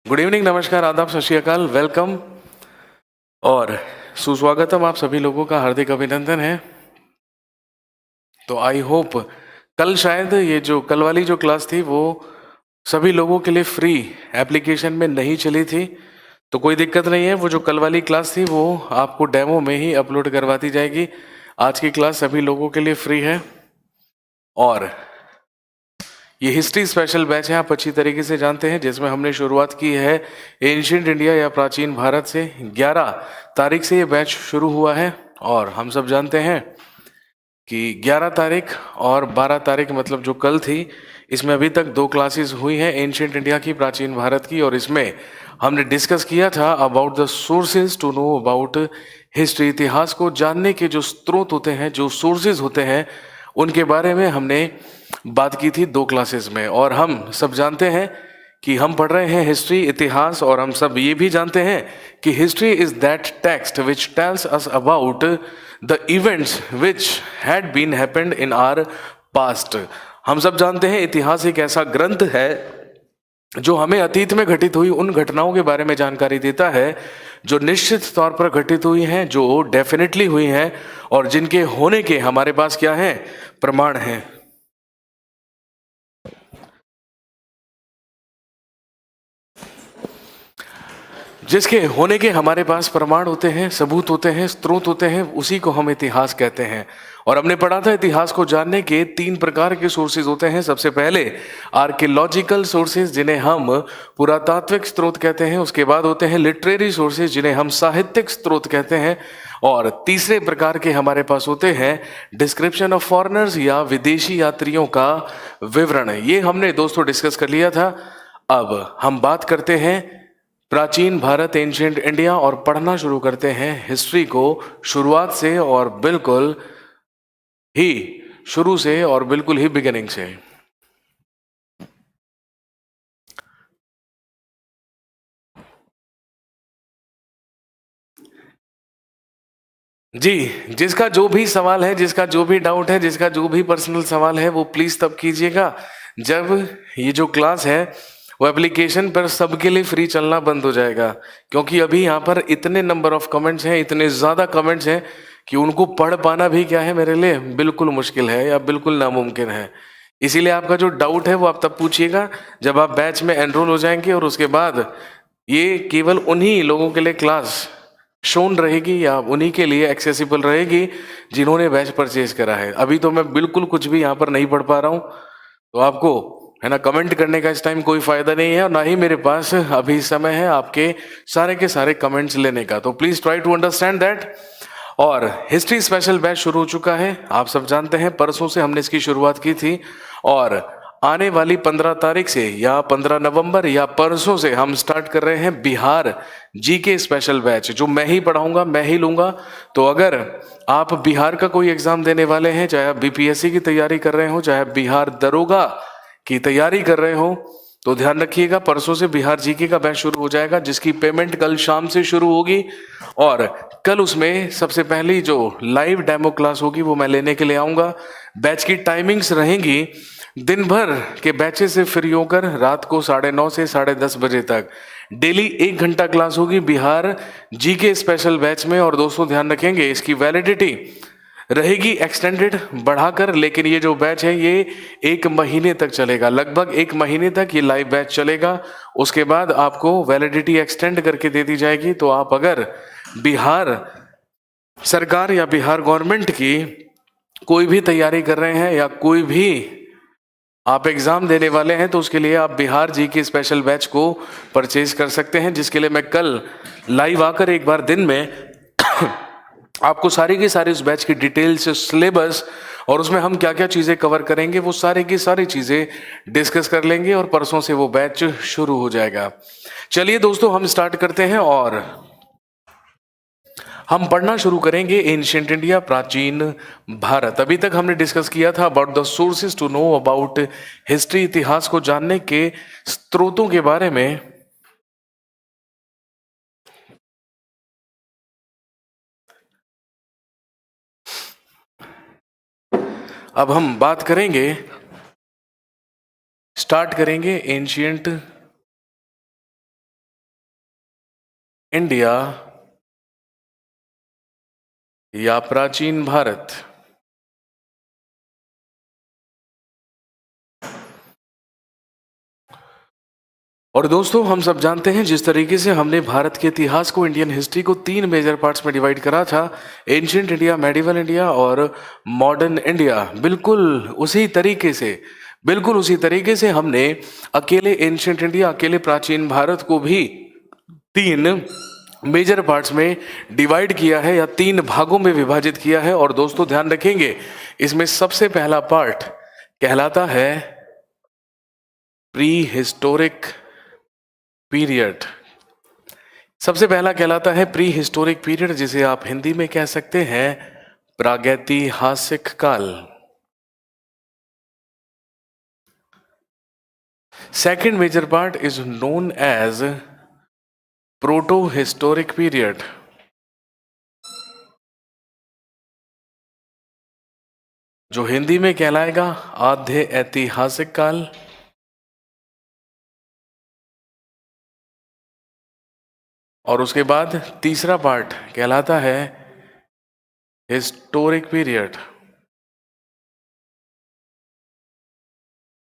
Good evening, नमस्कार, आदाब, सत श्री अकाल, वेलकम और सुस्वागतम। आप सभी लोगों का हार्दिक अभिनंदन है। तो आई होप कल शायद ये जो कल वाली जो क्लास थी वो सभी लोगों के लिए फ्री एप्लीकेशन में नहीं चली थी, तो कोई दिक्कत नहीं है। वो जो कल वाली क्लास थी वो आपको डेमो में ही अपलोड करवा दी जाएगी। आज की क्लास सभी लोगों के लिए फ्री है और ये हिस्ट्री स्पेशल बैच है, आप अच्छी तरीके से जानते हैं, जिसमें हमने शुरुआत की है एंशिएंट इंडिया या प्राचीन भारत से। 11 तारीख से ये बैच शुरू हुआ है और हम सब जानते हैं कि 11 तारीख और 12 तारीख मतलब जो कल थी, इसमें अभी तक 2 क्लासेस हुई हैं एंशिएंट इंडिया की, प्राचीन भारत की, और इसमें हमने डिस्कस किया था about the sources to know about history. इतिहास को जानने के जो स्रोत होते हैं, जो सोर्सेज होते हैं, उनके बारे में हमने बात की थी 2 क्लासेस में। और हम सब जानते हैं कि हम पढ़ रहे हैं हिस्ट्री, इतिहास, और हम सब ये भी जानते हैं कि history is that text which tells us about the events which had been happened in our past. हम सब जानते हैं इतिहास एक ऐसा ग्रंथ है जो हमें अतीत में घटित हुई उन घटनाओं के बारे में जानकारी देता है जो निश्चित तौर पर घटित हुई हैं, जो डेफिनेटली हुई हैं, और जिनके होने के हमारे पास क्या है, प्रमाण हैं। जिसके होने के हमारे पास प्रमाण होते हैं, सबूत होते हैं, स्रोत होते हैं, उसी को हम इतिहास कहते हैं। और हमने पढ़ा था इतिहास को जानने के 3 प्रकार के सोर्सेज होते हैं। सबसे पहले आर्कियोलॉजिकल सोर्सेज, जिन्हें हम पुरातात्विक स्रोत कहते हैं। उसके बाद होते हैं लिटरेरी सोर्सेज, जिन्हें हम साहित्यिक स्रोत कहते हैं। और तीसरे प्रकार के हमारे पास होते हैं डिस्क्रिप्शन ऑफ फॉरेनर्स या विदेशी यात्रियों का विवरण। ये हमने दोस्तों डिस्कस कर लिया था। अब हम बात करते हैं प्राचीन भारत, एंशिएंट इंडिया, और पढ़ना शुरू करते हैं हिस्ट्री को शुरुआत से, और बिल्कुल ही शुरू से, और बिल्कुल ही बिगिनिंग से। जी, जिसका जो भी सवाल है, जिसका जो भी डाउट है, जिसका जो भी पर्सनल सवाल है, वो प्लीज तब कीजिएगा जब ये जो क्लास है वो एप्लीकेशन पर सबके लिए फ्री चलना बंद हो जाएगा। क्योंकि अभी यहाँ पर इतने नंबर ऑफ कमेंट्स हैं, इतने ज़्यादा कमेंट्स हैं कि उनको पढ़ पाना भी क्या है मेरे लिए बिल्कुल मुश्किल है या बिल्कुल नामुमकिन है। इसीलिए आपका जो डाउट है वो आप तब पूछिएगा जब आप बैच में एनरोल हो जाएंगे, और उसके बाद ये केवल उन्हीं लोगों के लिए क्लास शोन रहेगी या उन्हीं के लिए एक्सेसिबल रहेगी जिन्होंने बैच परचेज करा है। अभी तो मैं बिल्कुल कुछ भी यहाँ पर नहीं पढ़ पा रहा हूँ, तो आपको है ना कमेंट करने का इस टाइम कोई फायदा नहीं है, और ना ही मेरे पास अभी समय है आपके सारे के सारे कमेंट्स लेने का। तो please try to understand that. और हिस्ट्री स्पेशल बैच शुरू हो चुका है, आप सब जानते हैं, परसों से हमने इसकी शुरुआत की थी, और आने वाली 15 तारीख से या 15 नवंबर या परसों से हम स्टार्ट कर रहे हैं बिहार जीके स्पेशल बैच, जो मैं ही पढ़ाऊंगा, मैं ही लूंगा। तो अगर आप बिहार का कोई एग्जाम देने वाले हैं, चाहे आप बीपीएससी की तैयारी कर रहे हो, चाहे आप बिहार दरोगा की तैयारी कर रहे हो, तो ध्यान रखिएगा परसों से बिहार जीके का बैच शुरू हो जाएगा, जिसकी पेमेंट कल शाम से शुरू होगी। और कल उसमें सबसे पहली जो लाइव डेमो क्लास होगी वो मैं लेने के लिए आऊँगा। बैच की टाइमिंग्स रहेंगी दिन भर के बैचेस से फ्री होकर रात को 9:30 से 10:30 बजे तक डेली 1 घंटा क्लास होगी बिहार जीके स्पेशल बैच में। और दोस्तों ध्यान रखेंगे इसकी वैलिडिटी रहेगी एक्सटेंडेड बढ़ाकर, लेकिन ये जो बैच है ये 1 महीने तक चलेगा, लगभग 1 महीने तक ये लाइव बैच चलेगा। उसके बाद आपको वैलिडिटी एक्सटेंड करके दे दी जाएगी। तो आप अगर बिहार सरकार या बिहार गवर्नमेंट की कोई भी तैयारी कर रहे हैं या कोई भी आप एग्जाम देने वाले हैं, तो उसके लिए आप बिहार जी के स्पेशल बैच को परचेज कर सकते हैं, जिसके लिए मैं कल लाइव आकर एक बार दिन में आपको सारी की सारी उस बैच की डिटेल्स, सिलेबस, और उसमें हम क्या क्या चीज़ें कवर करेंगे वो सारी की सारी चीज़ें डिस्कस कर लेंगे, और परसों से वो बैच शुरू हो जाएगा। चलिए दोस्तों हम स्टार्ट करते हैं और हम पढ़ना शुरू करेंगे एंशिएंट इंडिया, प्राचीन भारत। अभी तक हमने डिस्कस किया था about the sources to know about history, इतिहास को जानने के स्रोतों के बारे में। अब हम बात करेंगे, स्टार्ट करेंगे एंशिएंट इंडिया या प्राचीन भारत। और दोस्तों हम सब जानते हैं जिस तरीके से हमने भारत के इतिहास को, इंडियन हिस्ट्री को 3 मेजर पार्ट्स में डिवाइड करा था, एंशिएंट इंडिया, मेडिवल इंडिया और मॉडर्न इंडिया, बिल्कुल उसी तरीके से हमने अकेले एंशिएंट इंडिया, अकेले प्राचीन भारत को भी 3 मेजर पार्ट्स में डिवाइड किया है या 3 भागों में विभाजित किया है। और दोस्तों ध्यान रखेंगे, इसमें सबसे पहला पार्ट कहलाता है प्री हिस्टोरिक पीरियड। सबसे पहला कहलाता है प्री हिस्टोरिक पीरियड, जिसे आप हिंदी में कह सकते हैं प्रागैतिहासिक काल। Second major part is known as proto historic period, जो हिंदी में कहलाएगा आद्य ऐतिहासिक काल। और उसके बाद तीसरा पार्ट कहलाता है हिस्टोरिक पीरियड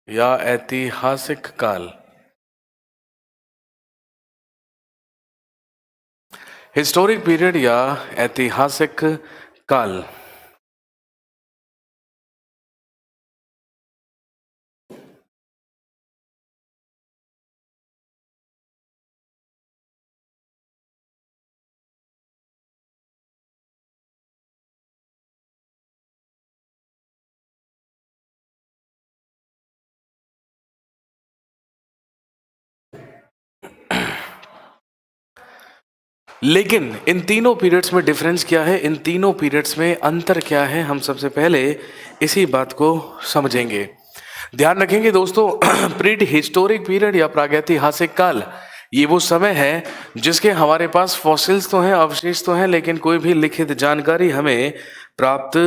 या ऐतिहासिक काल। हिस्टोरिक पीरियड या ऐतिहासिक काल। लेकिन इन तीनों पीरियड्स में डिफरेंस क्या है, इन तीनों पीरियड्स में अंतर क्या है, हम सबसे पहले इसी बात को समझेंगे। ध्यान रखेंगे दोस्तों, प्री हिस्टोरिक पीरियड या प्रागैतिहासिक काल, ये वो समय है जिसके हमारे पास फॉसिल्स तो हैं, अवशेष तो हैं, लेकिन कोई भी लिखित जानकारी हमें प्राप्त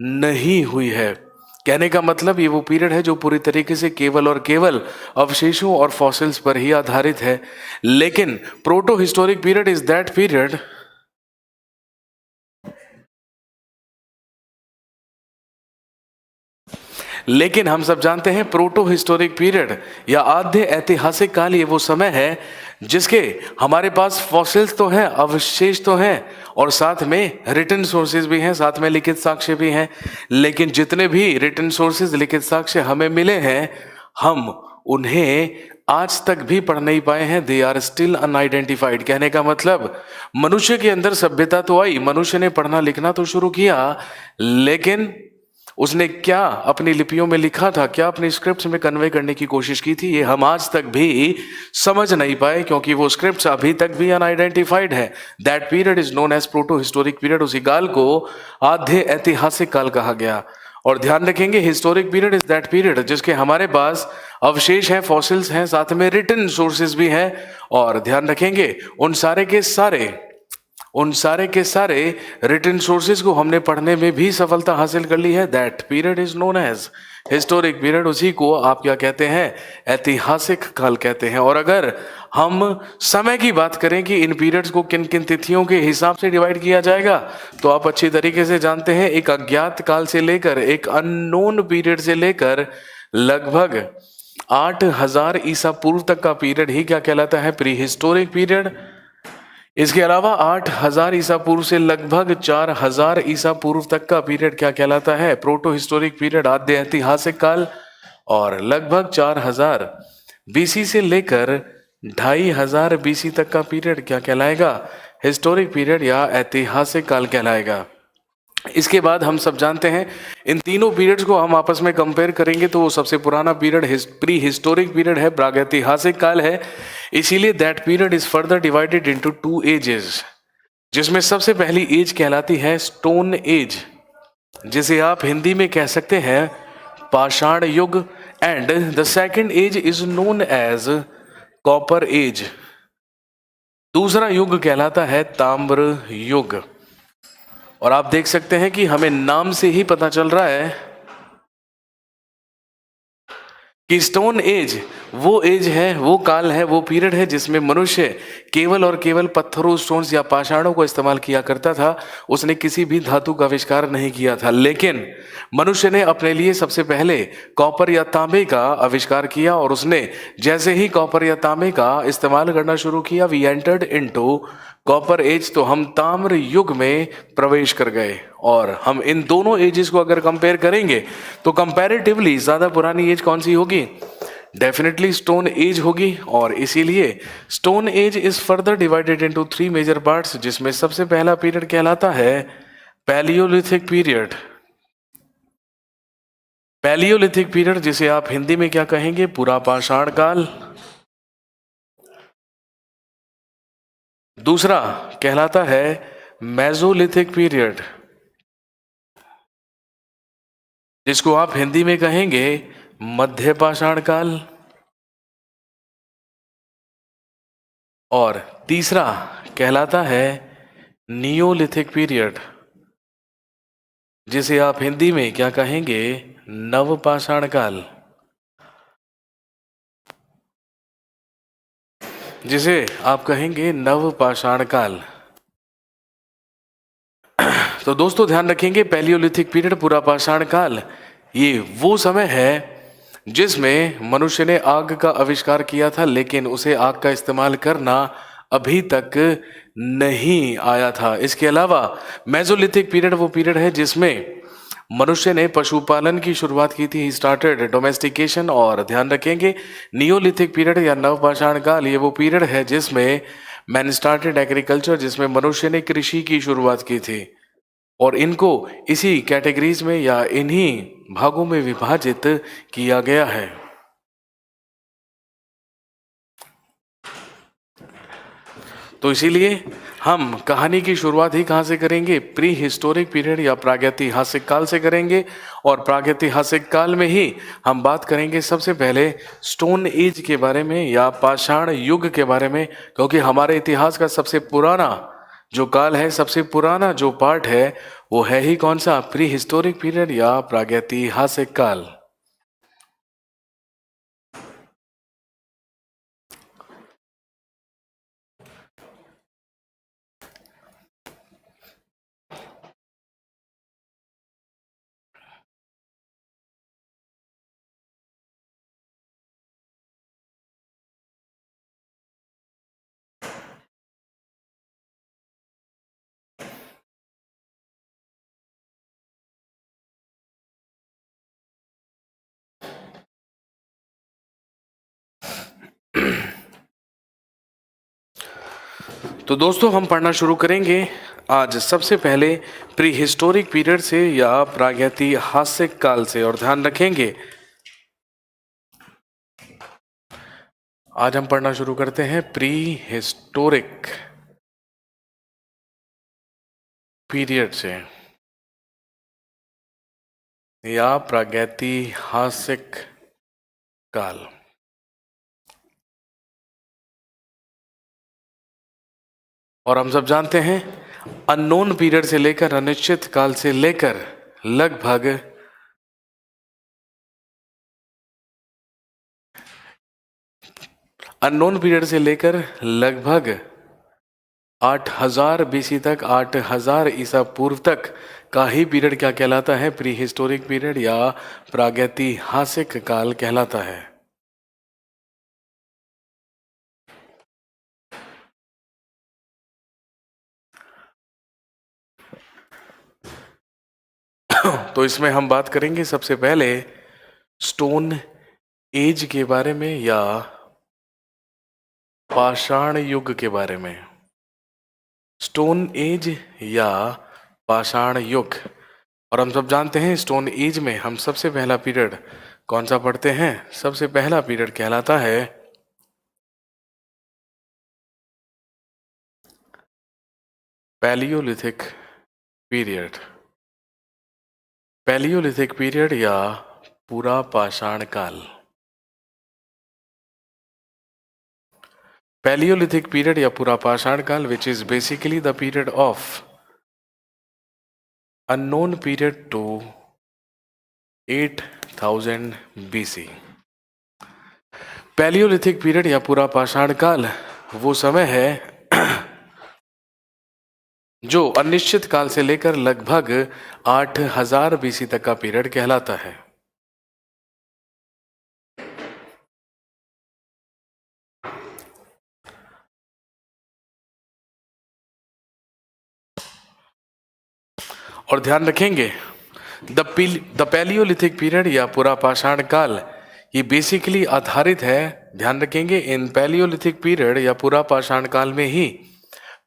नहीं हुई है। कहने का मतलब ये वो पीरियड है जो पूरी तरीके से केवल और केवल अवशेषों और फॉसिल्स पर ही आधारित है। लेकिन proto historic period is that period लेकिन हम सब जानते हैं प्रोटो हिस्टोरिक पीरियड या आद्य ऐतिहासिक काल ये वो समय है जिसके हमारे पास फॉसिल्स तो हैं, अवशेष तो हैं, और साथ में रिटन सोर्सेज भी हैं, साथ में लिखित साक्ष्य भी हैं। लेकिन जितने भी रिटन सोर्सेज, लिखित साक्ष्य हमें मिले हैं, हम उन्हें आज तक भी पढ़ नहीं पाए हैं। They are still unidentified. कहने का मतलब मनुष्य के अंदर सभ्यता तो आई, मनुष्य ने पढ़ना लिखना तो शुरू किया, लेकिन उसने क्या अपनी लिपियों में लिखा था, क्या अपनी स्क्रिप्ट्स में कन्वे करने की कोशिश की थी, ये हम आज तक भी समझ नहीं पाए, क्योंकि वो स्क्रिप्ट्स अभी तक भी अनआइडेंटिफाइड है। That period is known as proto historic period. उसी काल को आद्य ऐतिहासिक काल कहा गया। और ध्यान रखेंगे, historic period is that period जिसके हमारे पास अवशेष हैं, फॉसिल्स हैं, साथ में रिटन सोर्सेज भी हैं। और ध्यान रखेंगे, उन सारे के सारे रिटन सोर्सेज को हमने पढ़ने में भी सफलता हासिल कर ली है। That period is known as historic period. उसी को आप क्या कहते हैं, ऐतिहासिक काल कहते हैं। और अगर हम समय की बात करें कि इन पीरियड्स को किन किन तिथियों के हिसाब से डिवाइड किया जाएगा, तो आप अच्छी तरीके से जानते हैं, एक अज्ञात काल से लेकर, एक अननोन पीरियड से लेकर लगभग 8000 ईसा पूर्व तक का पीरियड ही क्या कहलाता है, प्री हिस्टोरिक पीरियड। इसके अलावा 8000 ईसा पूर्व से लगभग 4000 ईसा पूर्व तक का पीरियड क्या कहलाता है, प्रोटो हिस्टोरिक पीरियड, आद्य ऐतिहासिक काल। और लगभग 4000 बीसी से लेकर 2500 बीसी तक का पीरियड क्या कहलाएगा, हिस्टोरिक पीरियड या ऐतिहासिक काल कहलाएगा। इसके बाद हम सब जानते हैं, इन तीनों पीरियड्स को हम आपस में कंपेयर करेंगे तो वो सबसे पुराना पीरियड प्री हिस्टोरिक पीरियड है, प्रागैतिहासिक काल है। इसीलिए that period is further divided into 2 ages, जिसमें सबसे पहली एज कहलाती है स्टोन एज, जिसे आप हिंदी में कह सकते हैं पाषाण युग। And the second age is known as copper age. दूसरा युग कहलाता है ताम्र युग। और आप देख सकते हैं कि हमें नाम से ही पता चल रहा है कि स्टोन एज वो एज है, वो काल है, वो पीरियड है जिसमें मनुष्य केवल और केवल पत्थरों, स्टोन्स या पाषाणों को इस्तेमाल किया करता था। उसने किसी भी धातु का आविष्कार नहीं किया था। लेकिन मनुष्य ने अपने लिए सबसे पहले कॉपर या तांबे का आविष्कार किया, और उसने जैसे ही कॉपर या तांबे का इस्तेमाल करना शुरू किया, we entered into copper age, तो हम ताम्र युग में प्रवेश कर गए। और हम इन दोनों एजेस को अगर कंपेयर करेंगे तो कंपैरेटिवली ज्यादा पुरानी एज कौन सी होगी? डेफिनेटली स्टोन एज होगी। और इसीलिए stone age is further divided into 3 major parts, जिसमें सबसे पहला पीरियड कहलाता है पैलियोलिथिक पीरियड। पैलियोलिथिक पीरियड जिसे आप हिंदी में क्या कहेंगे? पूरा पाषाण काल। दूसरा कहलाता है मेसोलिथिक पीरियड, जिसको आप हिंदी में कहेंगे मध्य पाषाण काल। और तीसरा कहलाता है नियोलिथिक पीरियड, जिसे आप हिंदी में क्या कहेंगे? नव पाषाण काल। जिसे आप कहेंगे नव पाषाण काल। तो दोस्तों ध्यान रखेंगे, पैलियोलिथिक पीरियड, पूरा पाषाण काल, ये वो समय है जिसमें मनुष्य ने आग का आविष्कार किया था, लेकिन उसे आग का इस्तेमाल करना अभी तक नहीं आया था। इसके अलावा मेसोलिथिक पीरियड वो पीरियड है जिसमें मनुष्य ने पशुपालन की शुरुआत की थी, स्टार्टेड डोमेस्टिकेशन। और ध्यान रखेंगे, नियोलिथिक पीरियड या नवपाषाण काल, ये वो पीरियड है जिसमें मैन स्टार्टेड एग्रीकल्चर, जिसमें मनुष्य ने कृषि की शुरुआत की थी। और इनको इसी कैटेगरीज में या इन्हीं भागों में विभाजित किया गया है। तो इसीलिए हम कहानी की शुरुआत ही कहाँ से करेंगे? प्री हिस्टोरिक पीरियड या प्रागैतिहासिक काल से करेंगे। और प्रागैतिहासिक काल में ही हम बात करेंगे सबसे पहले स्टोन एज के बारे में या पाषाण युग के बारे में, क्योंकि हमारे इतिहास का सबसे पुराना जो काल है, सबसे पुराना जो पार्ट है, वो है ही कौन सा? प्री हिस्टोरिक पीरियड या प्रागैतिहासिक काल। तो दोस्तों हम पढ़ना शुरू करेंगे आज सबसे पहले प्री हिस्टोरिक पीरियड से या प्रागैतिहासिक काल से। और ध्यान रखेंगे, आज हम पढ़ना शुरू करते हैं प्री हिस्टोरिक पीरियड से या प्रागैतिहासिक काल। और हम सब जानते हैं, अननोन पीरियड से लेकर अनिश्चित काल से लेकर लगभग अननोन पीरियड से लेकर लगभग 8000 बीसी तक, 8000 ईसा पूर्व तक का ही पीरियड क्या कहलाता है? प्री हिस्टोरिक पीरियड या प्रागैतिहासिक काल कहलाता है। तो इसमें हम बात करेंगे सबसे पहले स्टोन एज के बारे में या पाषाण युग के बारे में। स्टोन एज या पाषाण युग। और हम सब जानते हैं, स्टोन एज में हम सबसे पहला पीरियड कौन सा पढ़ते हैं? सबसे पहला पीरियड कहलाता है पैलियोलिथिक पीरियड। पैलियोलिथिक पीरियड या पूरा पाषाण काल। पैलियोलिथिक पीरियड या पूरा पाषाण काल, which is basically the period of unknown period to 8000 BC। Palaeolithic period या पूरा पाषाण काल वो समय है जो अनिश्चित काल से लेकर लगभग 8000 बीसी तक का पीरियड कहलाता है। और ध्यान रखेंगे द पैलियोलिथिक पीरियड या पूरा पाषाण काल ये बेसिकली आधारित है, ध्यान रखेंगे, इन पैलियोलिथिक पीरियड या पूरा पाषाण काल में ही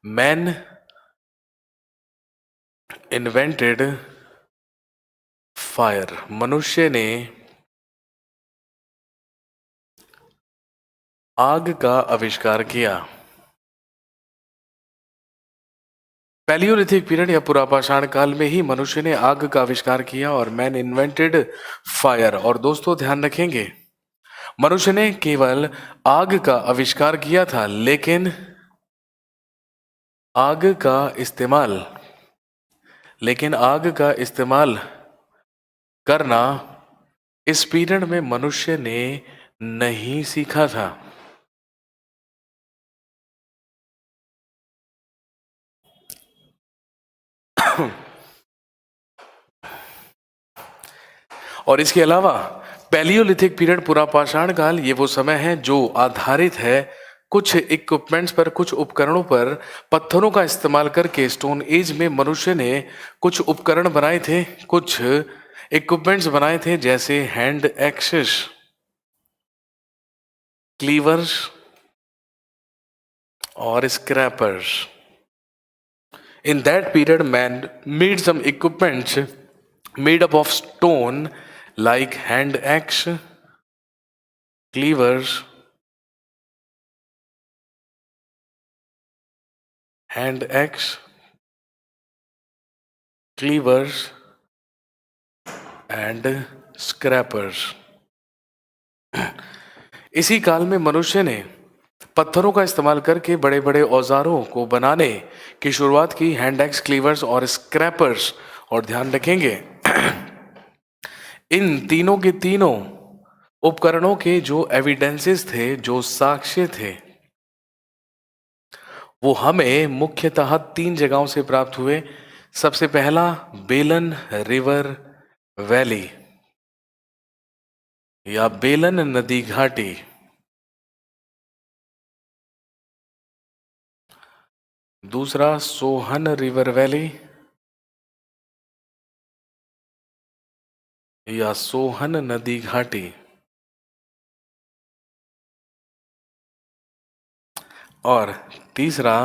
मैन इन्वेंटेड फायर, मनुष्य ने आग का आविष्कार किया। पैलियोलिथिक पीरियड या पुरापाषाण काल में ही मनुष्य ने आग का आविष्कार किया और मैन इन्वेंटेड फायर। और दोस्तों ध्यान रखेंगे, मनुष्य ने केवल आग का आविष्कार किया था, लेकिन आग का इस्तेमाल करना इस पीरियड में मनुष्य ने नहीं सीखा था। और इसके अलावा पैलियोलिथिक पीरियड पुरापाषाण काल ये वो समय है जो आधारित है कुछ इक्विपमेंट्स पर, कुछ उपकरणों पर। पत्थरों का इस्तेमाल करके स्टोन एज में मनुष्य ने कुछ उपकरण बनाए थे, कुछ इक्विपमेंट्स बनाए थे, जैसे हैंड एक्सेस, क्लीवर्स और scrapers. In that period, man made some equipments made up of stone like hand axe, cleavers, and scrapers। इसी काल में मनुष्य ने पत्थरों का इस्तेमाल करके बड़े बड़े औजारों को बनाने की शुरुआत की, हैंड एक्स, क्लीवर्स और स्क्रैपर्स। और ध्यान रखेंगे, इन तीनों के तीनों उपकरणों के जो एविडेंसेस थे, जो साक्ष्य थे, वो हमें मुख्यतः 3 जगहों से प्राप्त हुए। सबसे पहला बेलन रिवर वैली या बेलन नदी घाटी, दूसरा सोहन रिवर वैली या सोहन नदी घाटी, और तीसरा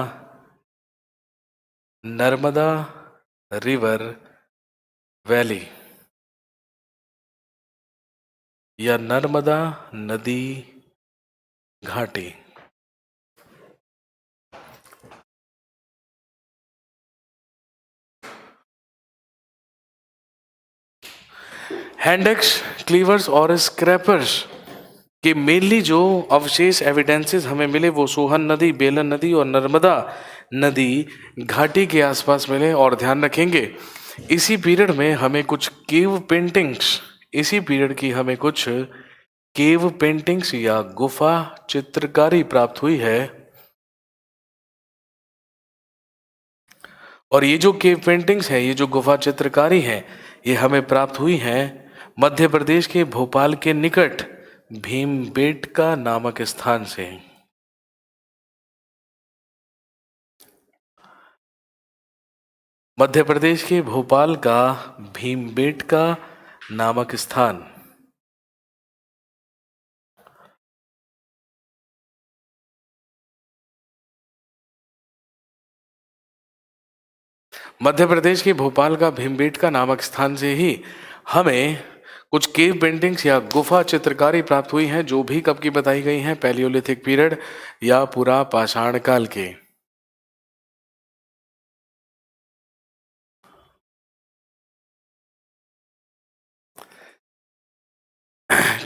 नर्मदा रिवर वैली या नर्मदा नदी घाटी। हैंडेक्स, क्लीवर्स और स्क्रैपर्स के मेनली जो अवशेष एविडेंसेस हमें मिले वो सोहन नदी, बेलन नदी और नर्मदा नदी घाटी के आसपास मिले। और ध्यान रखेंगे, इसी पीरियड में हमें कुछ केव पेंटिंग्स या गुफा चित्रकारी प्राप्त हुई है। और ये जो केव पेंटिंग्स है, ये जो गुफा चित्रकारी है, ये हमें प्राप्त हुई है मध्य प्रदेश के भोपाल के निकट भीमबेटका नामक स्थान से। मध्य प्रदेश के भोपाल का भीमबेटका नामक स्थान। मध्य प्रदेश के भोपाल का भीमबेटका नामक स्थान से ही हमें कुछ केव पेंटिंग्स या गुफा चित्रकारी प्राप्त हुई हैं, जो भी कब की बताई गई हैं, पैलियोलिथिक पीरियड या पूरा पाषाण काल के।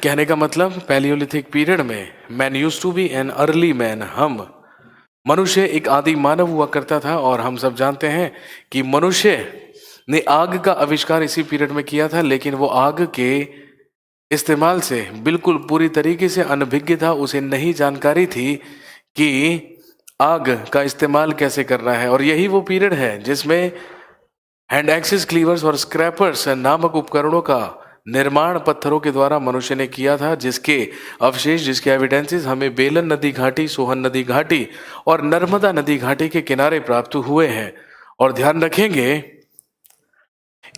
कहने का मतलब, पैलियोलिथिक पीरियड में man used to be an early man, हम मनुष्य एक आदि मानव हुआ करता था। और हम सब जानते हैं कि मनुष्य ने आग का आविष्कार इसी पीरियड में किया था, लेकिन वो आग के इस्तेमाल से बिल्कुल पूरी तरीके से अनभिज्ञ था, उसे नहीं जानकारी थी कि आग का इस्तेमाल कैसे करना है। और यही वो पीरियड है जिसमें हैंड एक्सिस, क्लीवर्स और स्क्रैपर्स नामक उपकरणों का निर्माण पत्थरों के द्वारा मनुष्य ने किया था, जिसके अवशेष, जिसके एविडेंसेस हमें बेलन नदी घाटी, सोहन नदी घाटी और नर्मदा नदी घाटी के किनारे प्राप्त हुए हैं। और ध्यान रखेंगे,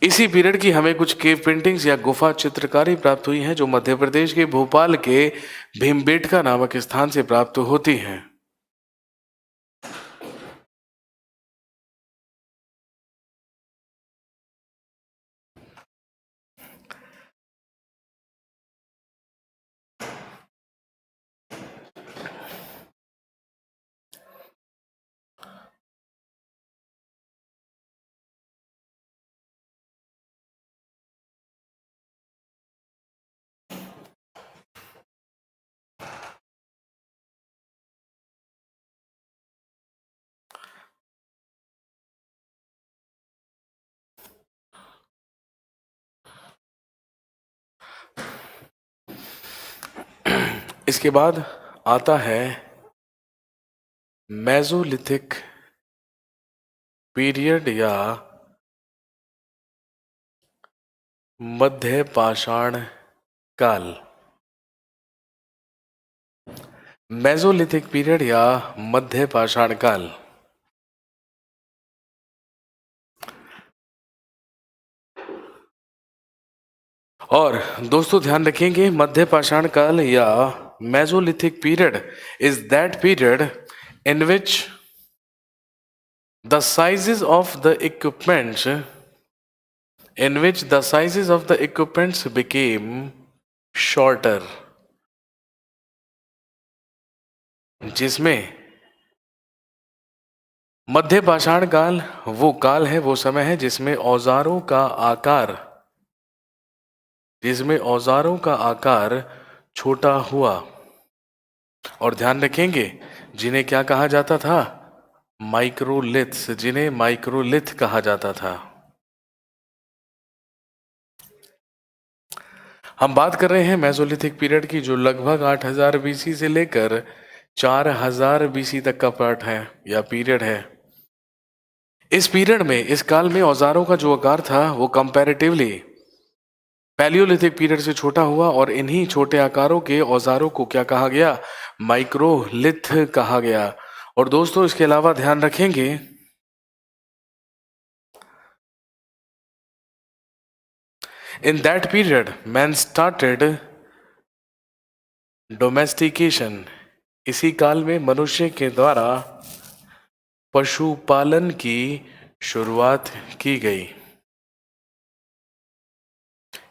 इसी पीरियड की हमें कुछ केव पेंटिंग्स या गुफा चित्रकारी प्राप्त हुई हैं, जो मध्य प्रदेश के भोपाल के भीमबेटका नामक स्थान से प्राप्त होती हैं। इसके बाद आता है मेसोलिथिक पीरियड या मध्य पाषाण काल। मेसोलिथिक पीरियड या मध्य पाषाण काल। और दोस्तों ध्यान रखेंगे, मध्य पाषाण काल या Mesolithic period is that period in which the sizes of the equipments became shorter. जिसमें मध्य पाषाण काल वो काल है, वो समय है जिसमें औजारों का आकार छोटा हुआ। और ध्यान रखेंगे, जिन्हें क्या कहा जाता था? माइक्रोलिथ्स, जिन्हें माइक्रोलिथ कहा जाता था। हम बात कर रहे हैं मेसोलिथिक पीरियड की, जो लगभग 8000 बीसी से लेकर 4000 बीसी तक का पार्ट है या पीरियड है। इस पीरियड में, इस काल में औजारों का जो आकार था वो कंपैरेटिवली पैलियोलिथिक पीरियड से छोटा हुआ, और इन्हीं छोटे आकारों के औजारों को क्या कहा गया? माइक्रोलिथ कहा गया। और दोस्तों इसके अलावा ध्यान रखेंगे, in that period man started domestication. इसी काल में मनुष्य के द्वारा पशुपालन की शुरुआत की गई।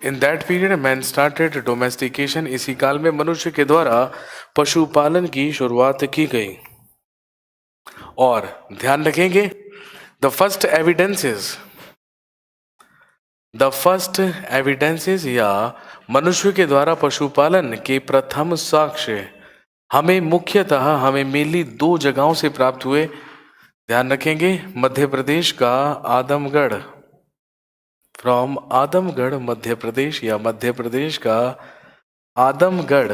In that period man started domestication. इसी काल में मनुष्य के द्वारा पशुपालन की शुरुआत की गई। और ध्यान रखेंगे, द फर्स्ट एविडेंसेस या मनुष्य के द्वारा पशुपालन के प्रथम साक्ष्य हमें मेनली 2 जगहों से प्राप्त हुए। ध्यान रखेंगे, मध्य प्रदेश का आदमगढ़, फ्रॉम आदमगढ़ मध्य प्रदेश, या मध्य प्रदेश का आदमगढ़,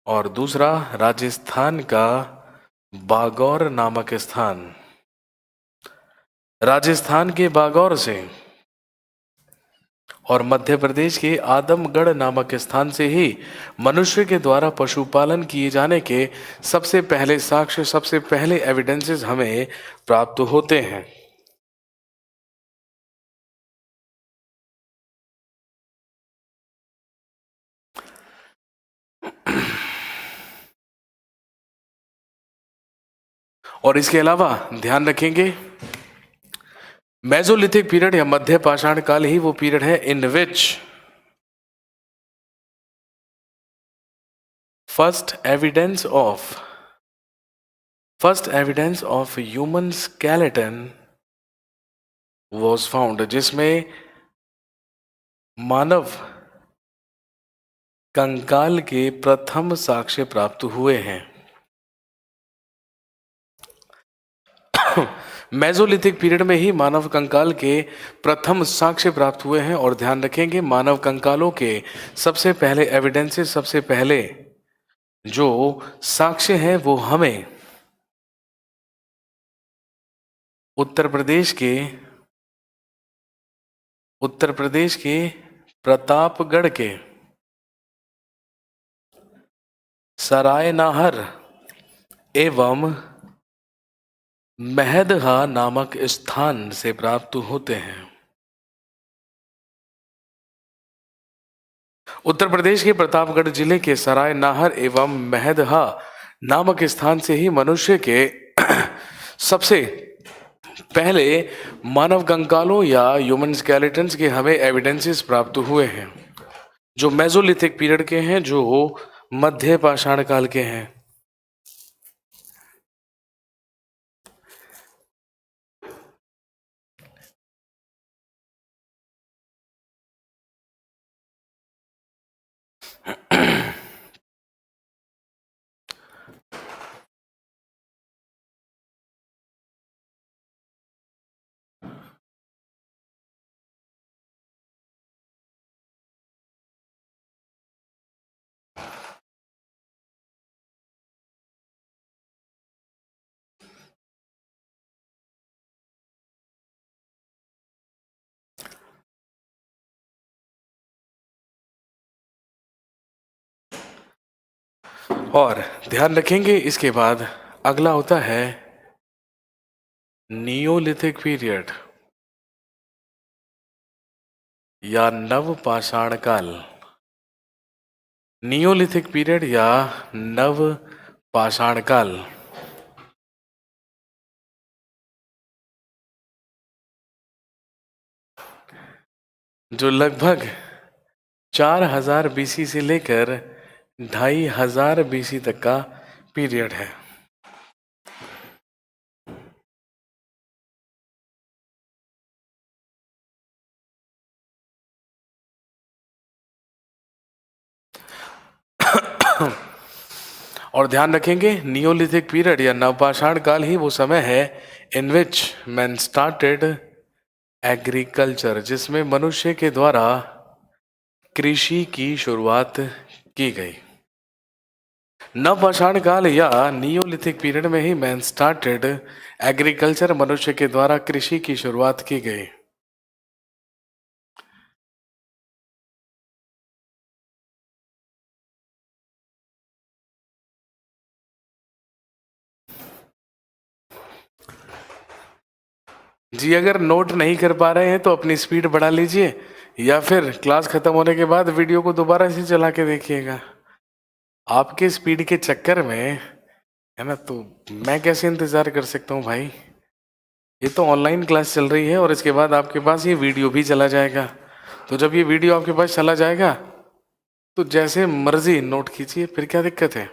और दूसरा राजस्थान का बागौर नामक स्थान। राजस्थान के बागौर से और मध्य प्रदेश के आदमगढ़ नामक स्थान से ही मनुष्य के द्वारा पशुपालन किए जाने के सबसे पहले साक्ष्य, सबसे पहले एविडेंसेस हमें प्राप्त होते हैं। और इसके अलावा ध्यान रखेंगे, मेसोलिथिक पीरियड या मध्य पाषाण काल ही वो पीरियड है in which first evidence of human skeleton was found, जिसमें मानव कंकाल के प्रथम साक्ष्य प्राप्त हुए हैं। मेसोलिथिक पीरियड में ही मानव कंकाल के प्रथम साक्ष्य प्राप्त हुए हैं। और ध्यान रखेंगे मानव कंकालों के सबसे पहले एविडेंसेस, सबसे पहले जो साक्ष्य हैं वो हमें उत्तर प्रदेश के प्रतापगढ़ के सरायनाहर एवं महदहा नामक स्थान से प्राप्त होते हैं। उत्तर प्रदेश के प्रतापगढ़ जिले के सरायनाहर एवं महदहा नामक स्थान से ही मनुष्य के सबसे पहले मानव कंकालों या ह्यूमन स्केलेटन्स के हमें एविडेंसेस प्राप्त हुए हैं, जो मेसोलिथिक पीरियड के हैं, जो मध्य पाषाण काल के हैं। और ध्यान रखेंगे इसके बाद अगला होता है नियोलिथिक पीरियड या नव पाषाण काल। नियोलिथिक पीरियड या नव पाषाण काल जो लगभग 4000 बीसी से लेकर 2500 बीसी तक का पीरियड है। और ध्यान रखेंगे नियोलिथिक पीरियड या नवपाषाण काल ही वो समय है in which man started agriculture, जिसमें मनुष्य के द्वारा कृषि की शुरुआत की गई। नवपाषाण काल या नियोलिथिक पीरियड में ही मैन स्टार्टेड एग्रीकल्चर, मनुष्य के द्वारा कृषि की शुरुआत की गई। जी अगर नोट नहीं कर पा रहे हैं तो अपनी स्पीड बढ़ा लीजिए या फिर क्लास खत्म होने के बाद वीडियो को दोबारा से चला के देखिएगा। आपके स्पीड के चक्कर में है ना, तो मैं कैसे इंतजार कर सकता हूँ भाई। ये तो ऑनलाइन क्लास चल रही है और इसके बाद आपके पास ये वीडियो भी चला जाएगा। तो जब ये वीडियो आपके पास चला जाएगा तो जैसे मर्जी नोट कीजिए, फिर क्या दिक्कत है।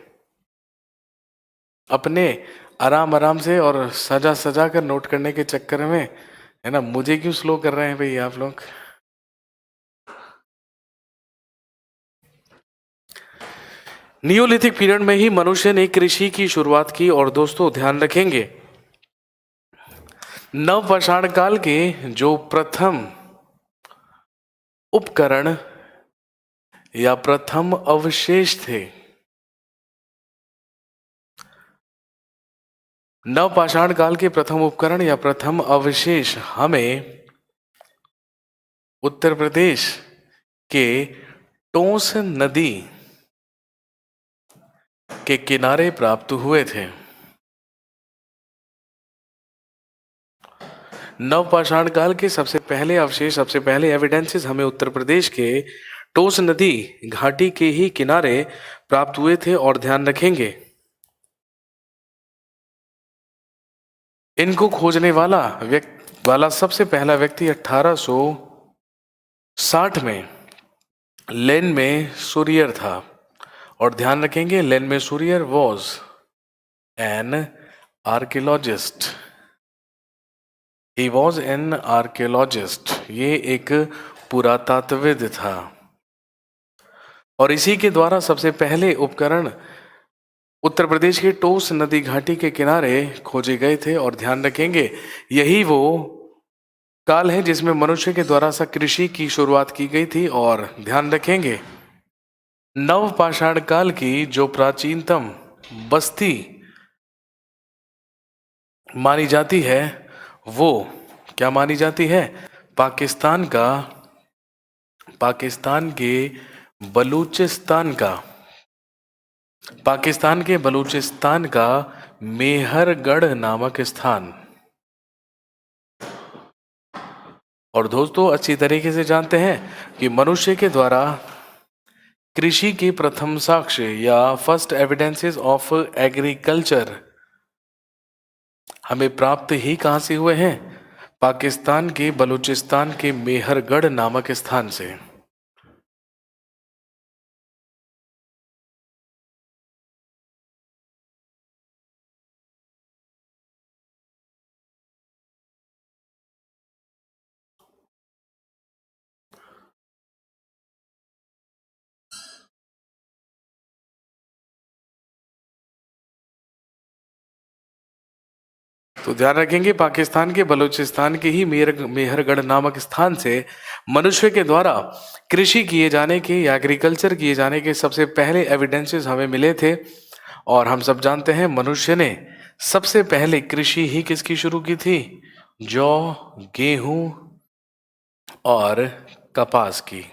अपने आराम आराम से और सजा सजा कर नोट करने के चक्कर में है ना, मुझे क्यों स्लो कर रहे हैं भाई आप लोग। नियोलिथिक पीरियड में ही मनुष्य ने कृषि की शुरुआत की। और दोस्तों ध्यान रखेंगे नवपाषाण काल के जो प्रथम उपकरण या प्रथम अवशेष थे, नवपाषाण काल के प्रथम उपकरण या प्रथम अवशेष हमें उत्तर प्रदेश के टोंस नदी के किनारे प्राप्त हुए थे। नवपाषाण काल के सबसे पहले अवशेष, सबसे पहले एविडेंसेस हमें उत्तर प्रदेश के टोंस नदी घाटी के ही किनारे प्राप्त हुए थे। और ध्यान रखेंगे इनको खोजने वाला सबसे पहला व्यक्ति 1860 में लेन में सूरियर था। और ध्यान रखेंगे लेन में सूरियर was an archaeologist, he was an archaeologist, ये एक पुरातत्वविद था। और इसी के द्वारा सबसे पहले उपकरण उत्तर प्रदेश के टोस नदी घाटी के किनारे खोजे गए थे। और ध्यान रखेंगे यही वो काल है जिसमें मनुष्य के द्वारा सा कृषि की शुरुआत की गई थी। और ध्यान रखेंगे नव पाषाण काल की जो प्राचीनतम बस्ती मानी जाती है वो क्या मानी जाती है? पाकिस्तान के बलूचिस्तान का मेहरगढ़ नामक स्थान। और दोस्तों अच्छी तरीके से जानते हैं कि मनुष्य के द्वारा कृषि के प्रथम साक्ष्य या फर्स्ट एविडेंसेस ऑफ एग्रीकल्चर हमें प्राप्त ही कहां से हुए हैं? पाकिस्तान के बलूचिस्तान के मेहरगढ़ नामक स्थान से। तो ध्यान रखेंगे पाकिस्तान के बलूचिस्तान के ही मेहरगढ़ नामक स्थान से मनुष्य के द्वारा कृषि किए जाने के या एग्रीकल्चर किए जाने के सबसे पहले एविडेंसेस हमें मिले थे। और हम सब जानते हैं मनुष्य ने सबसे पहले कृषि ही किसकी शुरू की थी? जौ, गेहूं और कपास की।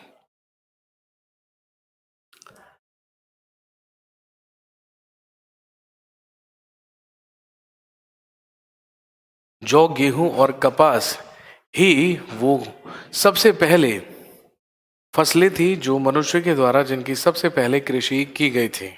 जौ, गेहूं और कपास ही वो सबसे पहले फसलें थी जो मनुष्य के द्वारा जिनकी सबसे पहले कृषि की गई थी।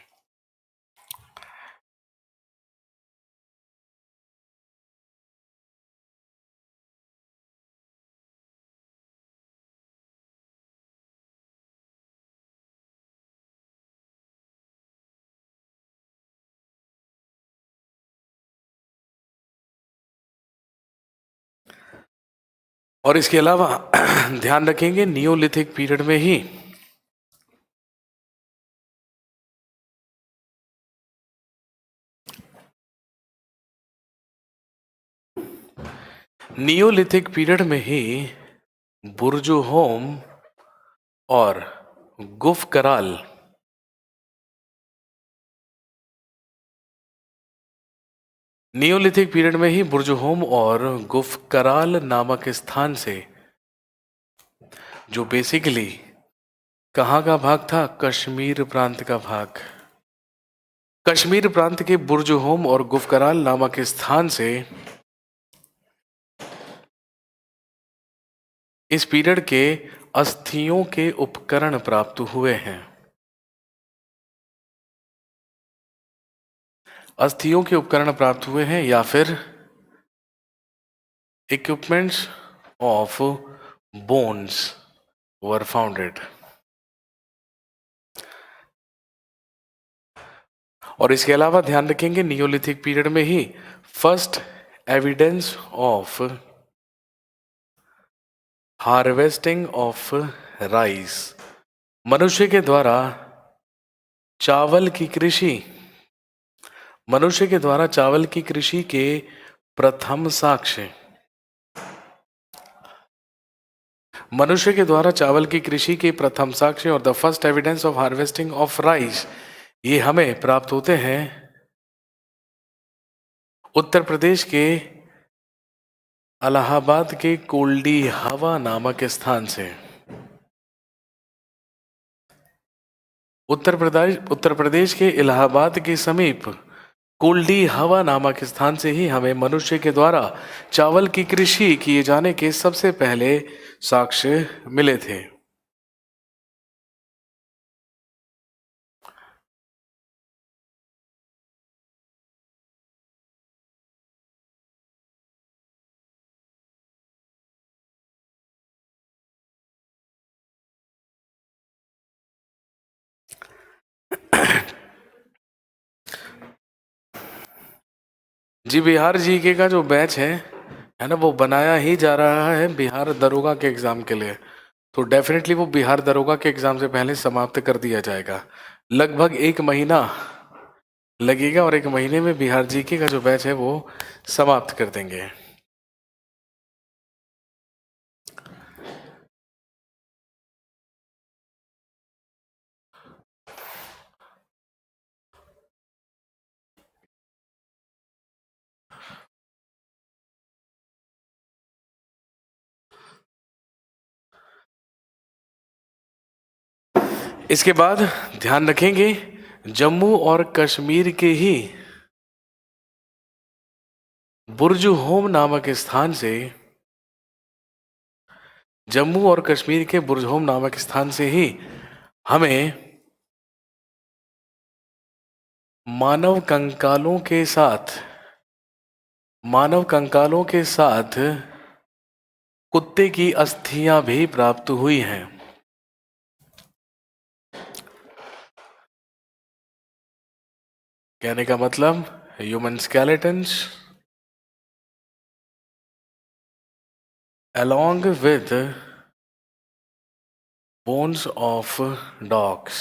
और इसके अलावा ध्यान रखेंगे नियोलिथिक पीरियड में ही नियोलिथिक पीरियड में ही बुर्जुहोम और गुफकराल नियोलिथिक पीरियड में ही बुर्जुहोम और गुफकराल नामक स्थान से जो बेसिकली कहाँ का भाग था? कश्मीर प्रांत का भाग। कश्मीर प्रांत के बुर्जुहोम और गुफकराल नामक स्थान से इस पीरियड के अस्थियों के उपकरण प्राप्त हुए हैं। अस्थियों के उपकरण प्राप्त हुए हैं या फिर equipments of bones were founded. और इसके अलावा ध्यान रखेंगे नियोलिथिक पीरियड में ही first evidence of harvesting of rice मनुष्य के द्वारा चावल की कृषि के प्रथम साक्ष्य और the first evidence of harvesting of rice ये हमें प्राप्त होते हैं उत्तर प्रदेश के इलाहाबाद के कोल्डी हवा नामक स्थान से। उत्तर प्रदेश के इलाहाबाद के समीप कोल्डी हवा नामक स्थान से ही हमें मनुष्य के द्वारा चावल की कृषि किए जाने के सबसे पहले साक्ष्य मिले थे। जी बिहार जीके का जो बैच है ना, वो बनाया ही जा रहा है बिहार दरोगा के एग्जाम के लिए। तो डेफिनेटली वो बिहार दरोगा के एग्जाम से पहले समाप्त कर दिया जाएगा। लगभग लगेगा और 1 महीने में बिहार जीके का जो बैच है वो समाप्त कर देंगे। इसके बाद ध्यान रखेंगे जम्मू और कश्मीर के ही बुर्ज-होम नामक स्थान से, जम्मू और कश्मीर के बुर्ज-होम नामक स्थान से ही हमें मानव कंकालों के साथ कुत्ते की अस्थियां भी प्राप्त हुई हैं। कहने का मतलब human skeletons along with bones of dogs।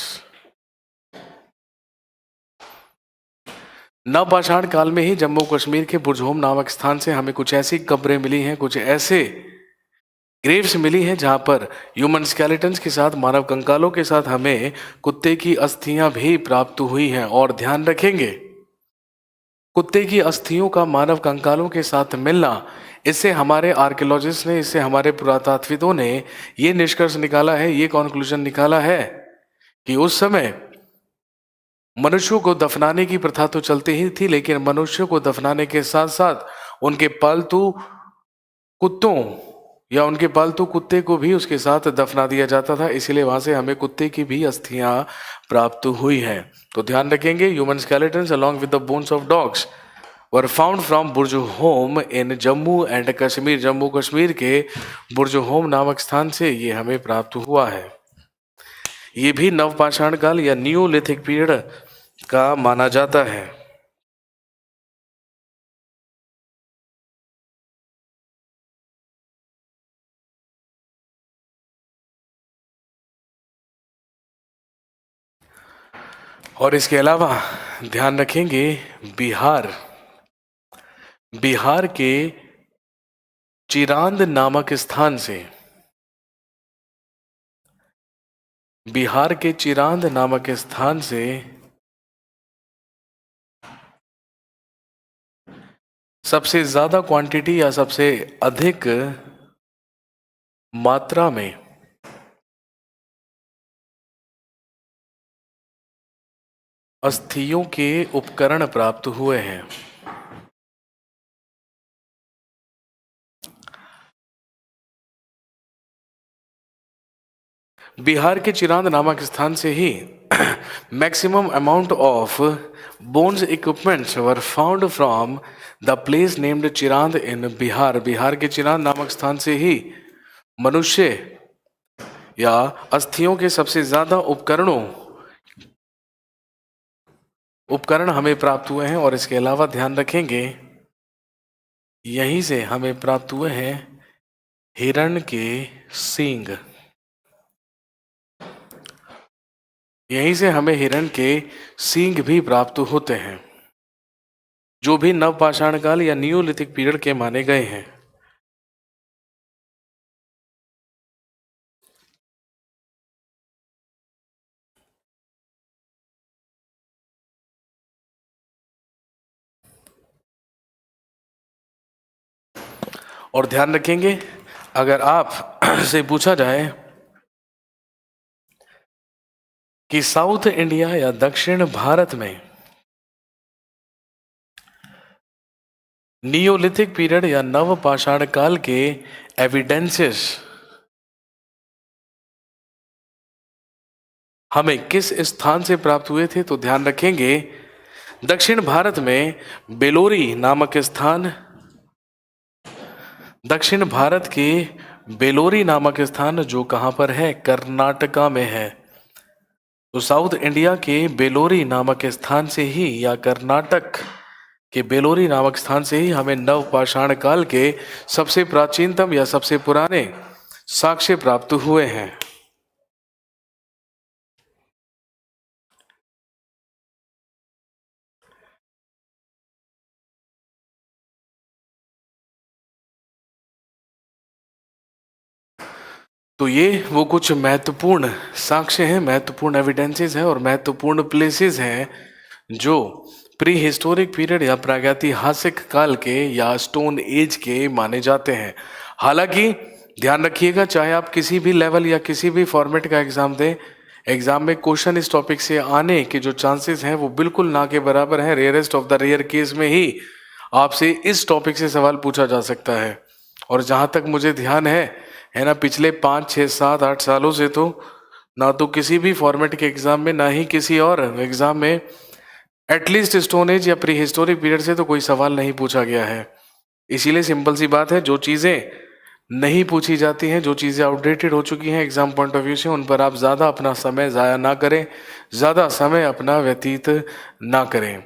नवपाषाण काल में ही जम्मू कश्मीर के बुर्ज-होम नामक स्थान से हमें कुछ ऐसी कब्रें मिली हैं, कुछ ऐसे ग्रेव्स मिली हैं जहां पर ह्यूमन स्केलेटन्स के साथ, मानव कंकालों के साथ हमें कुत्ते की अस्थियां भी प्राप्त हुई हैं। और ध्यान रखेंगे कुत्ते की अस्थियों का मानव कंकालों के साथ मिलना, इससे हमारे आर्कियोलॉजिस्ट ने, इससे हमारे पुरातात्विदों ने ये निष्कर्ष निकाला है, ये कॉन्क्लूजन निकाला है कि उस समय मनुष्यों को दफनाने की प्रथा तो चलती ही थी, लेकिन मनुष्यों को दफनाने के साथ साथ उनके पालतू कुत्तों या उनके पालतू कुत्ते को भी उसके साथ दफना दिया जाता था। इसीलिए वहां से हमें कुत्ते की भी अस्थियां प्राप्त हुई हैं। तो ध्यान रखेंगे human skeletons along with the bones of dogs were found from Burzahom in Jammu and Kashmir. Jammu Kashmir के बुर्ज-होम नामक स्थान से ये हमें प्राप्त हुआ है। ये भी नवपाषाण काल या न्यूलिथिक पीरियड का माना जाता है। और इसके अलावा ध्यान रखेंगे बिहार के चिरांद नामक स्थान से, बिहार के चिरांद नामक स्थान से सबसे ज्यादा क्वांटिटी या सबसे अधिक मात्रा में अस्थियों के उपकरण प्राप्त हुए हैं। बिहार के चिरांद नामक स्थान से ही maximum amount of bones equipments were found from the place named Chirand in Bihar. Bihar के चिरांद नामक स्थान से ही मनुष्य या अस्थियों के सबसे ज्यादा उपकरण हमें प्राप्त हुए हैं। और इसके अलावा ध्यान रखेंगे यहीं से हमें प्राप्त हुए हैं हिरण के सींग। यहीं से हमें हिरण के सींग भी प्राप्त होते हैं, जो भी नवपाषाण काल या न्यूलिथिक पीरियड के माने गए हैं। और ध्यान रखेंगे अगर आप से पूछा जाए कि साउथ इंडिया या दक्षिण भारत में नियोलिथिक पीरियड या नवपाषाण काल के एविडेंसेस हमें किस स्थान से प्राप्त हुए थे, तो ध्यान रखेंगे दक्षिण भारत में बेलोरी नामक स्थान, दक्षिण भारत के बेलोरी नामक स्थान जो कहां पर है, कर्नाटका में है। तो साउथ इंडिया के बेलोरी नामक स्थान से ही या कर्नाटक के बेलोरी नामक स्थान से ही हमें नवपाषाण काल के सबसे प्राचीनतम या सबसे पुराने साक्ष्य प्राप्त हुए हैं। तो ये वो कुछ महत्वपूर्ण साक्ष्य हैं, महत्वपूर्ण एविडेंसेस हैं और महत्वपूर्ण प्लेसेस हैं जो प्री हिस्टोरिक पीरियड या प्रागैतिहासिक काल के या स्टोन एज के माने जाते हैं। हालांकि ध्यान रखिएगा, चाहे आप किसी भी लेवल या किसी भी फॉर्मेट का एग्जाम दें, एग्जाम में क्वेश्चन इस टॉपिक से आने के जो चांसेस हैं वो बिल्कुल ना के बराबर हैं। Rarest of the rare case में ही आपसे इस टॉपिक से सवाल पूछा जा सकता है। और जहां तक मुझे ध्यान है ना, पिछले 5 6 7 8 सालों से तो ना तो किसी भी फॉर्मेट के एग्जाम में, ना ही किसी और एग्जाम में एटलीस्ट स्टोन एज या प्री हिस्टोरिक पीरियड से तो कोई सवाल नहीं पूछा गया है। इसीलिए सिंपल सी बात है, जो चीज़ें नहीं पूछी जाती हैं, जो चीज़ें आउटडेटेड हो चुकी हैं एग्जाम पॉइंट ऑफ व्यू से, उन पर आप ज़्यादा अपना समय ज़ाया ना करें, ज़्यादा समय अपना व्यतीत ना करें।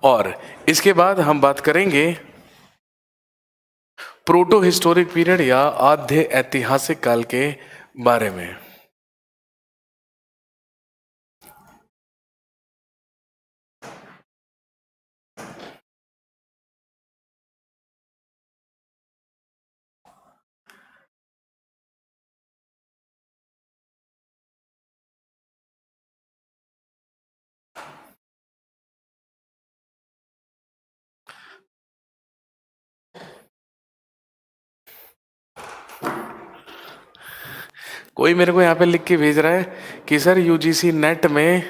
और इसके बाद हम बात करेंगे प्रोटो हिस्टोरिक पीरियड या आद्य ऐतिहासिक काल के बारे में। कोई मेरे को यहाँ पे लिख के भेज रहा है कि सर यूजीसी नेट में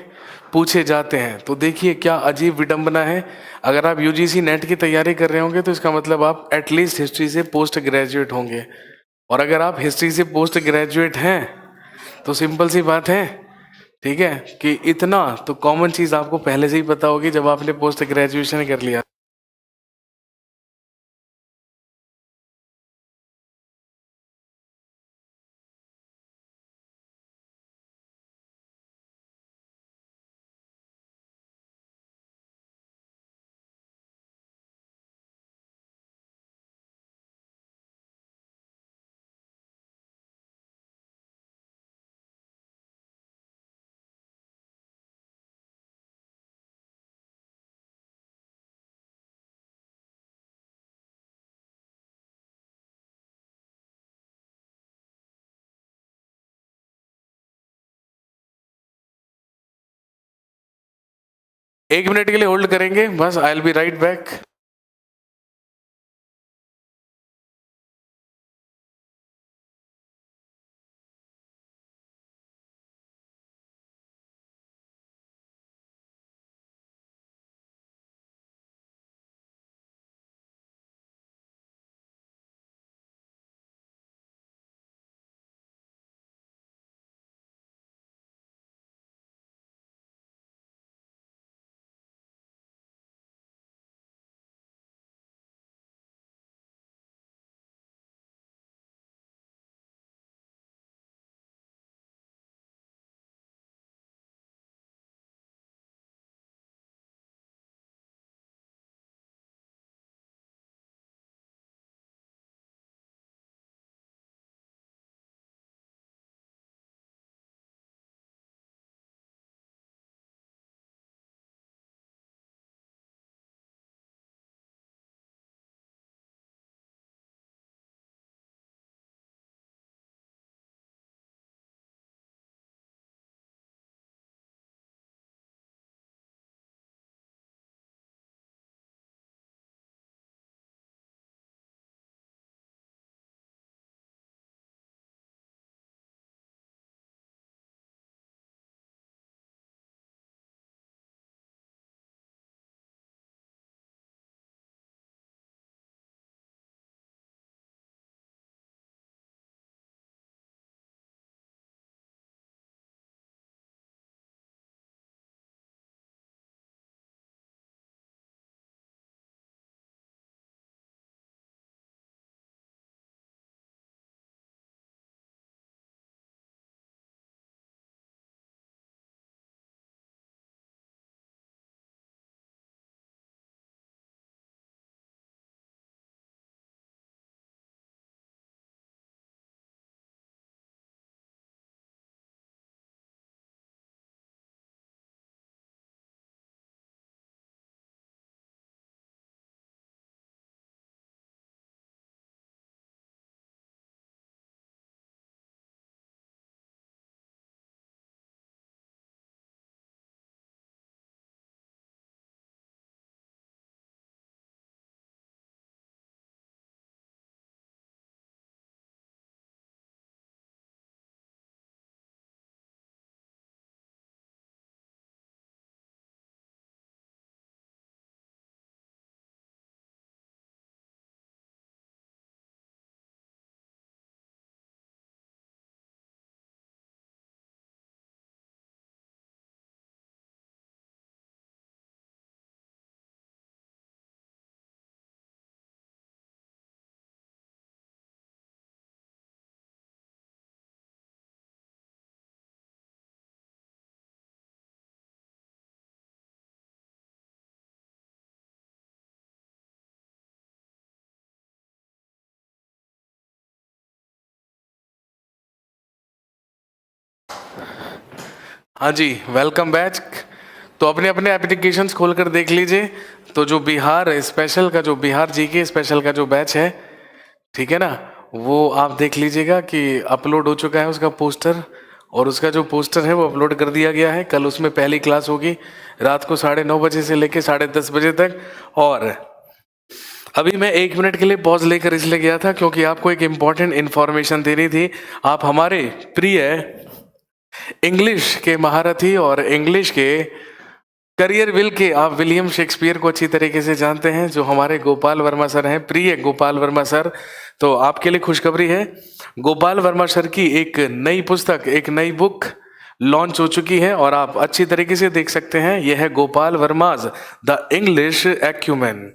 पूछे जाते हैं। तो देखिए क्या अजीब विडंबना है। अगर आप यूजीसी नेट की तैयारी कर रहे होंगे तो इसका मतलब आप एटलीस्ट हिस्ट्री से पोस्ट ग्रेजुएट होंगे। और अगर आप हिस्ट्री से पोस्ट ग्रेजुएट हैं तो सिंपल सी बात है, ठीक है, कि इतना तो कॉमन चीज़ आपको पहले से ही पता होगी जब आपने पोस्ट ग्रेजुएशन कर लिया। एक मिनट के लिए होल्ड करेंगे बस, I will be right back. हाँ जी, वेलकम बैक। तो अपने अपने एप्लीकेशंस खोल कर देख लीजिए। तो जो बिहार स्पेशल का, जो बिहार जीके स्पेशल का जो बैच है, ठीक है ना, वो आप देख लीजिएगा कि अपलोड हो चुका है उसका पोस्टर। और उसका जो पोस्टर है वो अपलोड कर दिया गया है। कल उसमें पहली क्लास होगी रात को 9:30 से लेके 10:30 बजे तक। और अभी मैं 1 मिनट के लिए पॉज लेकर इसलिए गया था क्योंकि आपको एक इम्पॉर्टेंट इन्फॉर्मेशन देनी थी। आप हमारे प्रिय इंग्लिश के महारथी और इंग्लिश के करियर विल के आप विलियम शेक्सपियर को अच्छी तरीके से जानते हैं, जो हमारे गोपाल वर्मा सर हैं, प्रिय गोपाल वर्मा सर। तो आपके लिए खुशखबरी है, गोपाल वर्मा सर की एक नई पुस्तक, एक नई बुक लॉन्च हो चुकी है और आप अच्छी तरीके से देख सकते हैं। यह है Gopal Verma's the English acumen,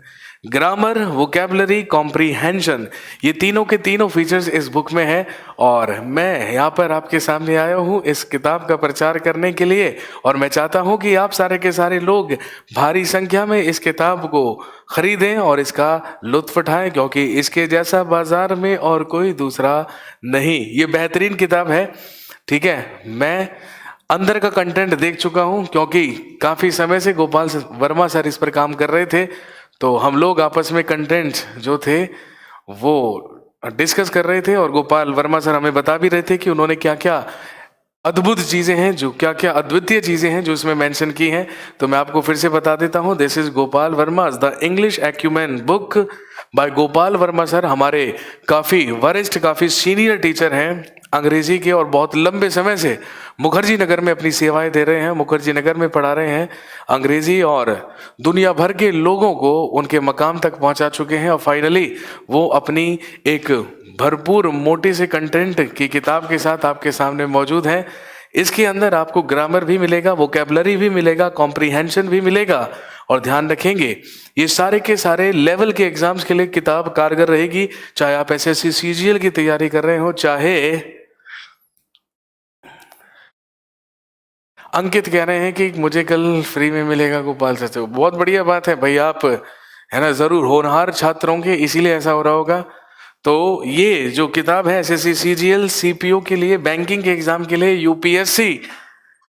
grammar, vocabulary, comprehension, ये तीनों के तीनों फीचर्स इस बुक में है। और मैं यहाँ पर आपके सामने आया हूँ इस किताब का प्रचार करने के लिए। और मैं चाहता हूँ कि आप सारे के सारे लोग भारी संख्या में इस किताब को खरीदें और इसका लुत्फ उठाएं, क्योंकि इसके जैसा बाजार में और कोई दूसरा नहीं। ये बेहतरीन किताब है, ठीक है। मैं अंदर का कंटेंट देख चुका हूँ, क्योंकि काफ़ी समय से गोपाल वर्मा सर इस पर काम कर रहे थे। तो हम लोग आपस में कंटेंट जो थे वो डिस्कस कर रहे थे और गोपाल वर्मा सर हमें बता भी रहे थे कि उन्होंने क्या क्या अद्भुत चीज़ें हैं, जो क्या क्या अद्वितीय चीज़ें हैं जो इसमें मेंशन की हैं। तो मैं आपको फिर से बता देता हूँ, this is Gopal Verma the English acumen book by Gopal Verma sir. हमारे काफ़ी वरिष्ठ, काफ़ी सीनियर टीचर हैं अंग्रेजी के और बहुत लंबे समय से मुखर्जी नगर में अपनी सेवाएं दे रहे हैं, मुखर्जी नगर में पढ़ा रहे हैं अंग्रेजी और दुनिया भर के लोगों को उनके मकाम तक पहुंचा चुके हैं। और फाइनली वो अपनी एक भरपूर मोटे से कंटेंट की किताब के साथ आपके सामने मौजूद है। इसके अंदर आपको ग्रामर भी मिलेगा, वोकेबलरी भी मिलेगा, कॉम्प्रीहेंशन भी मिलेगा। और ध्यान रखेंगे ये सारे के सारे लेवल के एग्जाम्स के लिए किताब कारगर रहेगी, चाहे आप एसएससी सीजीएल की तैयारी कर रहे हो, चाहे अंकित कह रहे हैं कि मुझे कल फ्री में मिलेगा गोपाल सर से। बहुत बढ़िया बात है भाई, आप है ना जरूर होनहार छात्र होंगे, इसीलिए ऐसा हो रहा होगा। तो ये जो किताब है एसएससी सीजीएल सीपीओ के लिए, बैंकिंग के एग्जाम के लिए, UPSC,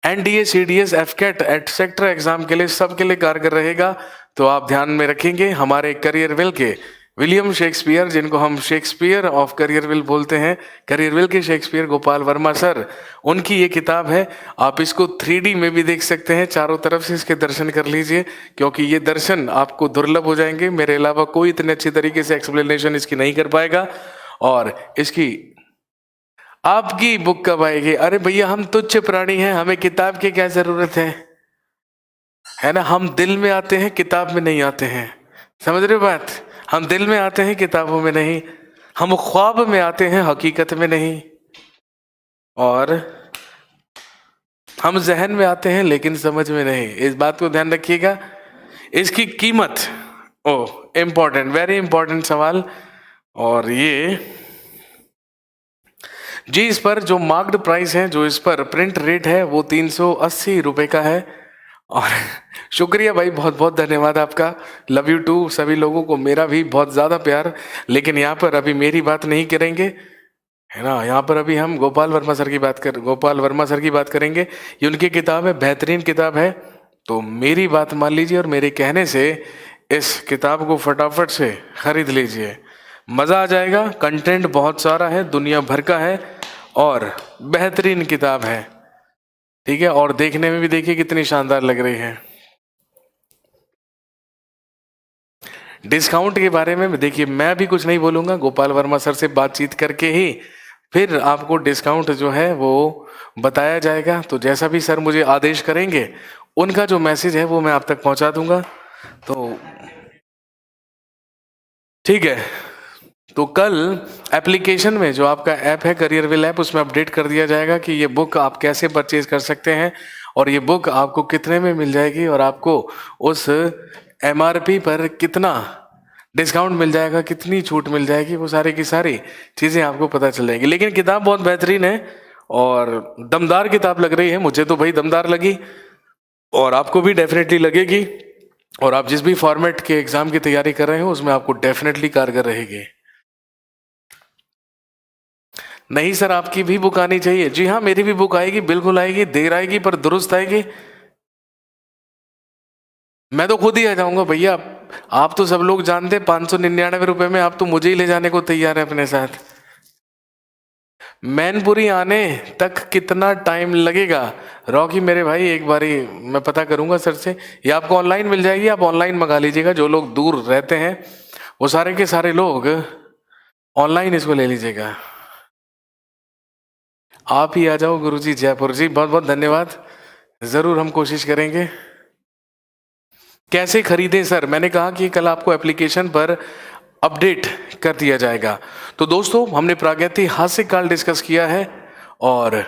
NDA, CDS, AFCAT etcetera exam के लिए, सबके लिए कारगर रहेगा। तो आप ध्यान में रखेंगे हमारे करियर विल के विलियम शेक्सपियर, जिनको हम शेक्सपियर ऑफ करियर विल बोलते हैं, करियर विल के शेक्सपियर गोपाल वर्मा सर, उनकी ये किताब है। आप इसको 3D में भी देख सकते हैं, चारों तरफ से इसके दर्शन कर लीजिए, क्योंकि ये दर्शन आपको दुर्लभ हो जाएंगे। मेरे अलावा कोई इतने अच्छी तरीके से एक्सप्लेनेशन इसकी नहीं कर पाएगा। और इसकी आपकी बुक कब आएगी? अरे भैया हम तुच्छ प्राणी हैं, हमें किताब की क्या जरूरत है ना। हम दिल में आते हैं, किताब में नहीं आते हैं, समझ रहे हो बात? हम दिल में आते हैं, किताबों में नहीं। हम ख्वाब में आते हैं, हकीकत में नहीं। और हम जहन में आते हैं लेकिन समझ में नहीं। इस बात को ध्यान रखिएगा। इसकी कीमत, ओ इम्पोर्टेंट, वेरी इंपॉर्टेंट सवाल। और ये जी, इस पर जो मार्क्ड प्राइस है, जो इस पर प्रिंट रेट है, वो 380 रुपये का है। और शुक्रिया भाई, बहुत बहुत धन्यवाद आपका। लव यू टू सभी लोगों को, मेरा भी बहुत ज़्यादा प्यार। लेकिन यहाँ पर अभी मेरी बात नहीं करेंगे, है ना। यहाँ पर अभी हम गोपाल वर्मा सर की बात करेंगे। ये उनकी किताब है, बेहतरीन किताब है। तो मेरी बात मान लीजिए और मेरे कहने से इस किताब को फटाफट से खरीद लीजिए, मज़ा आ जाएगा। कंटेंट बहुत सारा है, दुनिया भर का है और बेहतरीन किताब है, ठीक है। और देखने में भी देखिए कितनी शानदार लग रही है। डिस्काउंट के बारे में देखिए, मैं भी कुछ नहीं बोलूँगा, गोपाल वर्मा सर से बातचीत करके ही फिर आपको डिस्काउंट जो है वो बताया जाएगा। तो जैसा भी सर मुझे आदेश करेंगे, उनका जो मैसेज है वो मैं आप तक पहुंचा दूंगा। तो ठीक है। तो कल एप्लीकेशन में जो आपका ऐप है करियर विल ऐप, उसमें अपडेट कर दिया जाएगा कि ये बुक आप कैसे परचेज कर सकते हैं और ये बुक आपको कितने में मिल जाएगी और आपको उस एमआरपी पर कितना डिस्काउंट मिल जाएगा, कितनी छूट मिल जाएगी, वो सारी की सारी चीज़ें आपको पता चल जाएगी। लेकिन किताब बहुत बेहतरीन है और दमदार किताब लग रही है, मुझे तो भाई दमदार लगी और आपको भी डेफिनेटली लगेगी। और आप जिस भी फॉर्मेट के एग्ज़ाम की तैयारी कर रहे हो उसमें आपको डेफिनेटली कारगर रहेगी। नहीं सर, आपकी भी बुक आनी चाहिए। जी हाँ, मेरी भी बुक आएगी, बिल्कुल आएगी, देर आएगी पर दुरुस्त आएगी। मैं तो खुद ही आ जाऊंगा भैया। आप तो सब लोग जानते हैं 599 रुपए में आप तो मुझे ही ले जाने को तैयार है अपने साथ। मैनपुरी आने तक कितना टाइम लगेगा रॉकी मेरे भाई? एक बारी मैं पता करूंगा सर से, या आपको ऑनलाइन मिल जाएगी, आप ऑनलाइन मंगा लीजिएगा। जो लोग दूर रहते हैं वो सारे के सारे लोग ऑनलाइन इसको ले लीजिएगा। आप ही आ जाओ गुरुजी जयपुर। जी बहुत बहुत धन्यवाद, जरूर हम कोशिश करेंगे। कैसे खरीदें सर? मैंने कहा कि कल आपको एप्लीकेशन पर अपडेट कर दिया जाएगा। तो दोस्तों, हमने प्रागैतिहासिक काल डिस्कस किया है और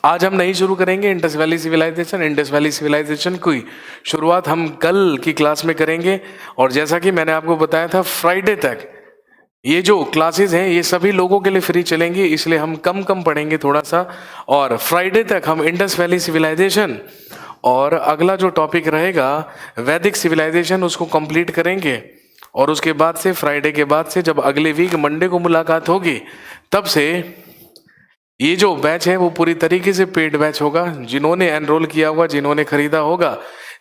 आज हम नहीं शुरू करेंगे Indus valley civilisation. Indus valley civilisation की शुरुआत हम कल की क्लास में करेंगे। और जैसा कि मैंने आपको बताया था, फ्राइडे तक ये जो क्लासेस हैं ये सभी लोगों के लिए फ्री चलेंगी, इसलिए हम कम कम पढ़ेंगे थोड़ा सा। और फ्राइडे तक हम इंडस वैली सिविलाइजेशन और अगला जो टॉपिक रहेगा वैदिक सिविलाइजेशन उसको कंप्लीट करेंगे। और उसके बाद से फ्राइडे के बाद से जब अगले वीक मंडे को मुलाकात होगी, तब से ये जो बैच है वो पूरी तरीके से पेड बैच होगा। जिन्होंने एनरोल किया होगा, जिन्होंने खरीदा होगा,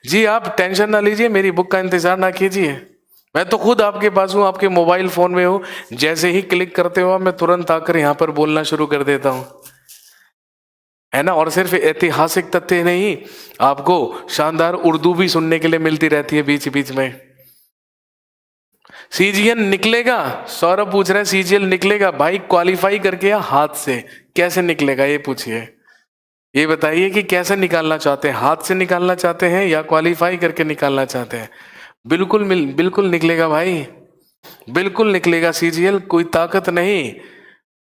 जी आप टेंशन ना लीजिए, मेरी बुक का इंतजार ना कीजिए। मैं तो खुद आपके पास हूँ, आपके मोबाइल फोन में हूँ। जैसे ही क्लिक करते हो मैं तुरंत आकर यहाँ पर बोलना शुरू कर देता हूँ, है ना। और सिर्फ ऐतिहासिक तथ्य नहीं, आपको शानदार उर्दू भी सुनने के लिए मिलती रहती है बीच बीच में। सीजीएल निकलेगा? सौरभ पूछ रहा है सीजीएल निकलेगा? भाई क्वालिफाई करके या हाथ से? कैसे निकलेगा ये पूछिए, ये बताइए कि कैसे निकालना चाहते हैं, हाथ से निकालना चाहते हैं या क्वालिफाई करके निकालना चाहते हैं? बिल्कुल निकलेगा भाई, बिल्कुल निकलेगा सीजीएल। कोई ताकत नहीं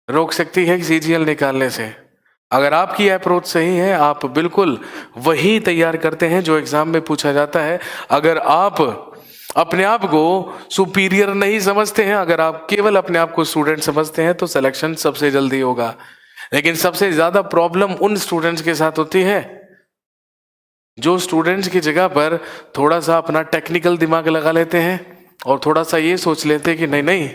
रोक सकती है सीजीएल निकालने से। अगर आपकी अप्रोच सही है, आप बिल्कुल वही तैयार करते हैं जो एग्जाम में पूछा जाता है। अगर आप अपने आप को सुपीरियर नहीं समझते हैं, अगर आप केवल अपने आप को स्टूडेंट समझते हैं, तो सिलेक्शन सबसे जल्दी होगा। लेकिन सबसे ज्यादा प्रॉब्लम उन स्टूडेंट्स के साथ होती है जो स्टूडेंट्स की जगह पर थोड़ा सा अपना टेक्निकल दिमाग लगा लेते हैं और थोड़ा सा ये सोच लेते हैं कि नहीं नहीं,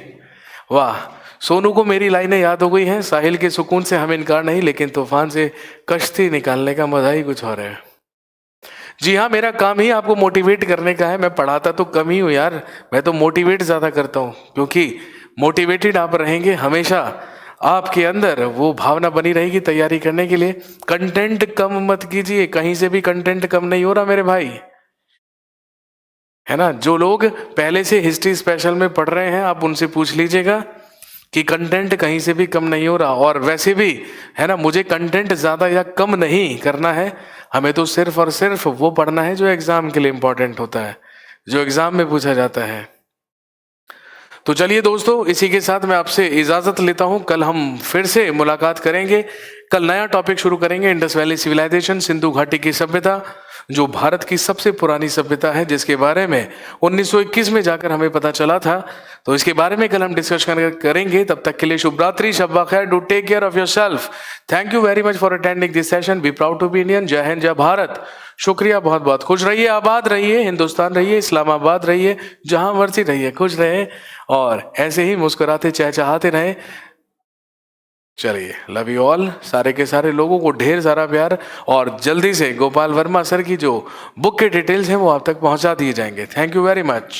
वाह सोनू को मेरी लाइनें याद हो गई हैं, साहिल के सुकून से हम इनकार नहीं, लेकिन तूफान से कश्ती निकालने का मजा ही कुछ और है। जी हाँ, मेरा काम ही आपको मोटिवेट करने का है। मैं पढ़ाता तो कम ही हूँ यार, मैं तो मोटिवेट ज़्यादा करता हूँ, क्योंकि मोटिवेटेड आप रहेंगे हमेशा, आपके अंदर वो भावना बनी रहेगी तैयारी करने के लिए। कंटेंट कम मत कीजिए, कहीं से भी कंटेंट कम नहीं हो रहा मेरे भाई, है ना। जो लोग पहले से हिस्ट्री स्पेशल में पढ़ रहे हैं, आप उनसे पूछ लीजिएगा कि कंटेंट कहीं से भी कम नहीं हो रहा। और वैसे भी है ना, मुझे कंटेंट ज़्यादा या कम नहीं करना है, हमें तो सिर्फ और सिर्फ वो पढ़ना है जो एग्जाम के लिए इंपॉर्टेंट होता है, जो एग्जाम में पूछा जाता है। तो चलिए दोस्तों, इसी के साथ मैं आपसे इजाजत लेता हूं। कल हम फिर से मुलाकात करेंगे। कल नया टॉपिक शुरू करेंगे, इंडस वैली सिविलाइजेशन, सिंधु घाटी की सभ्यता, जो भारत की सबसे पुरानी सभ्यता है, जिसके बारे में 1921 में जाकर हमें पता चला था। तो इसके बारे में कल हम डिस्कशन करेंगे। तब तक के लिए शुभ रात्रि, शब खैर, do take care of yourself. Thank you very much for attending this session. Be proud to be Indian. जय हिंद, जय भारत। शुक्रिया, बहुत बहुत खुश रहिए, आबाद रहिए, हिंदुस्तान रहिए, इस्लामाबाद रहिए, जहां मर्जी रहिए, खुश रहे और ऐसे ही मुस्कुराते चहचहाते रहें। चलिए, लव यू ऑल। सारे के सारे लोगों को ढेर सारा प्यार, और जल्दी से गोपाल वर्मा सर की जो बुक के डिटेल्स हैं वो आप तक पहुंचा दिए जाएंगे। Thank you very much.